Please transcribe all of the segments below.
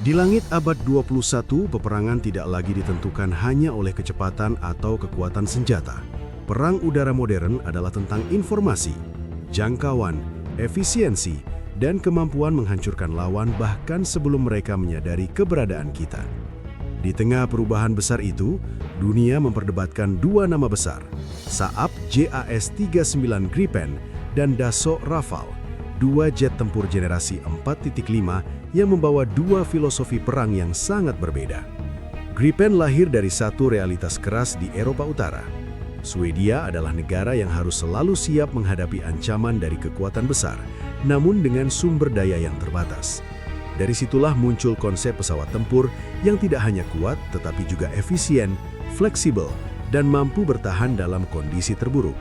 Di langit abad 21, peperangan tidak lagi ditentukan hanya oleh kecepatan atau kekuatan senjata. Perang udara modern adalah tentang informasi, jangkauan, efisiensi, dan kemampuan menghancurkan lawan bahkan sebelum mereka menyadari keberadaan kita. Di tengah perubahan besar itu, dunia memperdebatkan dua nama besar, Saab JAS-39 Gripen dan Dassault Rafale, dua jet tempur generasi 4.5 yang membawa dua filosofi perang yang sangat berbeda. Gripen lahir dari satu realitas keras di Eropa Utara. Swedia adalah negara yang harus selalu siap menghadapi ancaman dari kekuatan besar, namun dengan sumber daya yang terbatas. Dari situlah muncul konsep pesawat tempur yang tidak hanya kuat, tetapi juga efisien, fleksibel, dan mampu bertahan dalam kondisi terburuk.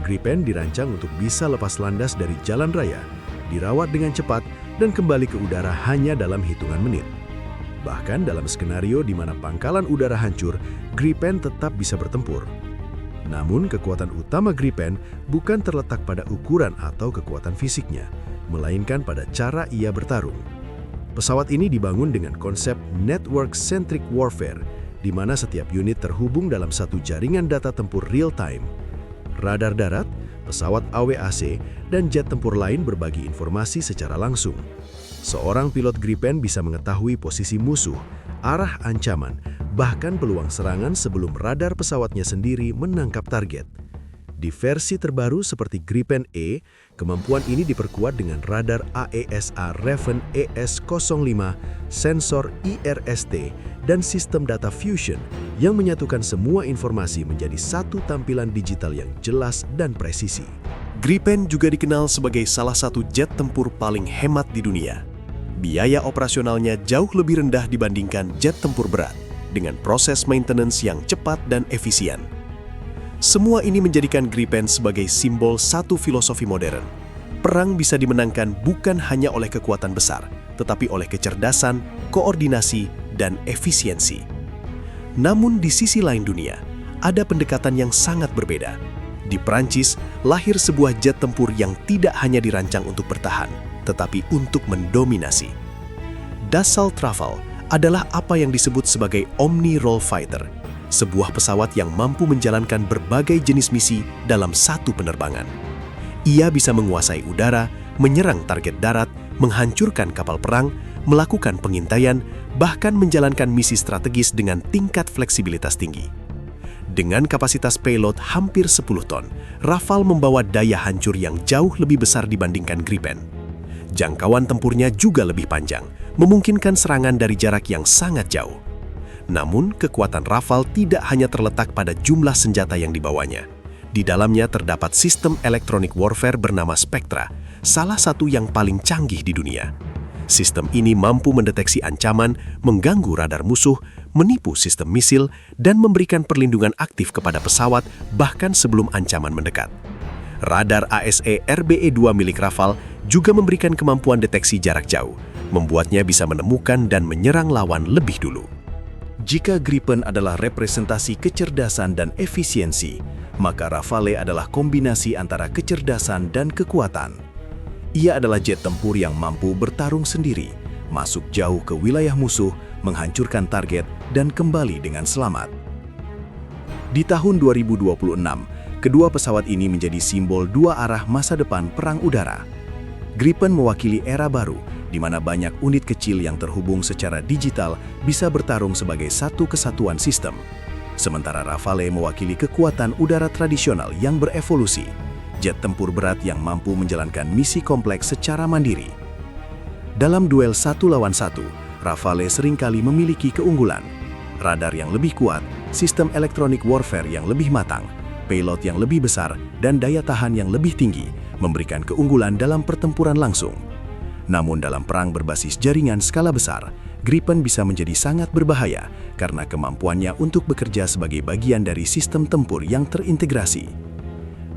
Gripen dirancang untuk bisa lepas landas dari jalan raya, dirawat dengan cepat, dan kembali ke udara hanya dalam hitungan menit. Bahkan dalam skenario di mana pangkalan udara hancur, Gripen tetap bisa bertempur. Namun kekuatan utama Gripen bukan terletak pada ukuran atau kekuatan fisiknya, melainkan pada cara ia bertarung. Pesawat ini dibangun dengan konsep network-centric warfare, di mana setiap unit terhubung dalam satu jaringan data tempur real-time. Radar darat, pesawat AWAC, dan jet tempur lain berbagi informasi secara langsung. Seorang pilot Gripen bisa mengetahui posisi musuh, arah ancaman, bahkan peluang serangan sebelum radar pesawatnya sendiri menangkap target. Di versi terbaru seperti Gripen E, kemampuan ini diperkuat dengan radar AESA Raven ES-05, sensor IRST, dan sistem data fusion yang menyatukan semua informasi menjadi satu tampilan digital yang jelas dan presisi. Gripen juga dikenal sebagai salah satu jet tempur paling hemat di dunia. Biaya operasionalnya jauh lebih rendah dibandingkan jet tempur berat, dengan proses maintenance yang cepat dan efisien. Semua ini menjadikan Gripen sebagai simbol satu filosofi modern. Perang bisa dimenangkan bukan hanya oleh kekuatan besar, tetapi oleh kecerdasan, koordinasi, dan efisiensi. Namun di sisi lain dunia, ada pendekatan yang sangat berbeda. Di Prancis, lahir sebuah jet tempur yang tidak hanya dirancang untuk bertahan, tetapi untuk mendominasi. Dassault Rafale adalah apa yang disebut sebagai Omni Role Fighter, sebuah pesawat yang mampu menjalankan berbagai jenis misi dalam satu penerbangan. Ia bisa menguasai udara, menyerang target darat, menghancurkan kapal perang, melakukan pengintaian, bahkan menjalankan misi strategis dengan tingkat fleksibilitas tinggi. Dengan kapasitas payload hampir 10 ton, Rafale membawa daya hancur yang jauh lebih besar dibandingkan Gripen. Jangkauan tempurnya juga lebih panjang, memungkinkan serangan dari jarak yang sangat jauh. Namun, kekuatan Rafale tidak hanya terletak pada jumlah senjata yang dibawanya. Di dalamnya terdapat sistem elektronik warfare bernama Spectra, salah satu yang paling canggih di dunia. Sistem ini mampu mendeteksi ancaman, mengganggu radar musuh, menipu sistem misil, dan memberikan perlindungan aktif kepada pesawat bahkan sebelum ancaman mendekat. Radar ASE RBE-2 milik Rafale juga memberikan kemampuan deteksi jarak jauh, membuatnya bisa menemukan dan menyerang lawan lebih dulu. Jika Gripen adalah representasi kecerdasan dan efisiensi, maka Rafale adalah kombinasi antara kecerdasan dan kekuatan. Ia adalah jet tempur yang mampu bertarung sendiri, masuk jauh ke wilayah musuh, menghancurkan target, dan kembali dengan selamat. Di tahun 2026, kedua pesawat ini menjadi simbol dua arah masa depan perang udara. Gripen mewakili era baru, di mana banyak unit kecil yang terhubung secara digital bisa bertarung sebagai satu kesatuan sistem. Sementara Rafale mewakili kekuatan udara tradisional yang berevolusi, jet tempur berat yang mampu menjalankan misi kompleks secara mandiri. Dalam duel satu lawan satu, Rafale seringkali memiliki keunggulan. Radar yang lebih kuat, sistem elektronik warfare yang lebih matang, payload yang lebih besar, dan daya tahan yang lebih tinggi memberikan keunggulan dalam pertempuran langsung. Namun dalam perang berbasis jaringan skala besar, Gripen bisa menjadi sangat berbahaya karena kemampuannya untuk bekerja sebagai bagian dari sistem tempur yang terintegrasi.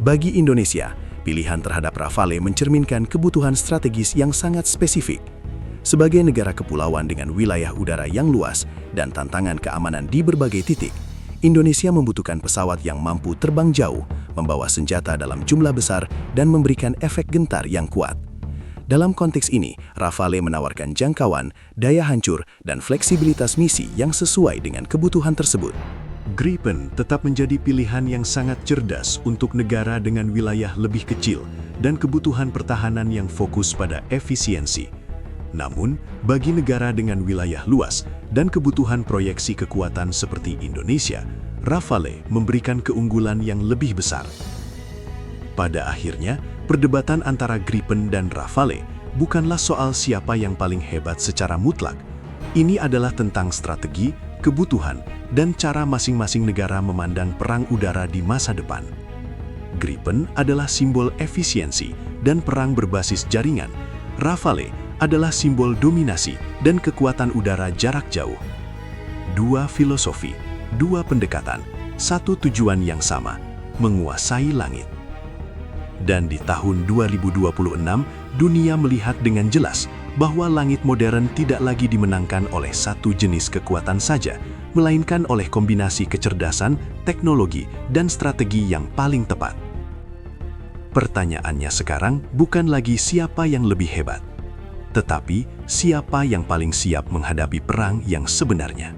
Bagi Indonesia, pilihan terhadap Rafale mencerminkan kebutuhan strategis yang sangat spesifik. Sebagai negara kepulauan dengan wilayah udara yang luas dan tantangan keamanan di berbagai titik, Indonesia membutuhkan pesawat yang mampu terbang jauh, membawa senjata dalam jumlah besar, dan memberikan efek gentar yang kuat. Dalam konteks ini, Rafale menawarkan jangkauan, daya hancur, dan fleksibilitas misi yang sesuai dengan kebutuhan tersebut. Gripen tetap menjadi pilihan yang sangat cerdas untuk negara dengan wilayah lebih kecil dan kebutuhan pertahanan yang fokus pada efisiensi. Namun, bagi negara dengan wilayah luas dan kebutuhan proyeksi kekuatan seperti Indonesia, Rafale memberikan keunggulan yang lebih besar. Pada akhirnya, perdebatan antara Gripen dan Rafale bukanlah soal siapa yang paling hebat secara mutlak. Ini adalah tentang strategi, kebutuhan, dan cara masing-masing negara memandang perang udara di masa depan. Gripen adalah simbol efisiensi dan perang berbasis jaringan. Rafale adalah simbol dominasi dan kekuatan udara jarak jauh. Dua filosofi, dua pendekatan, satu tujuan yang sama, menguasai langit. Dan di tahun 2026, dunia melihat dengan jelas bahwa langit modern tidak lagi dimenangkan oleh satu jenis kekuatan saja, melainkan oleh kombinasi kecerdasan, teknologi, dan strategi yang paling tepat. Pertanyaannya sekarang bukan lagi siapa yang lebih hebat, tetapi siapa yang paling siap menghadapi perang yang sebenarnya.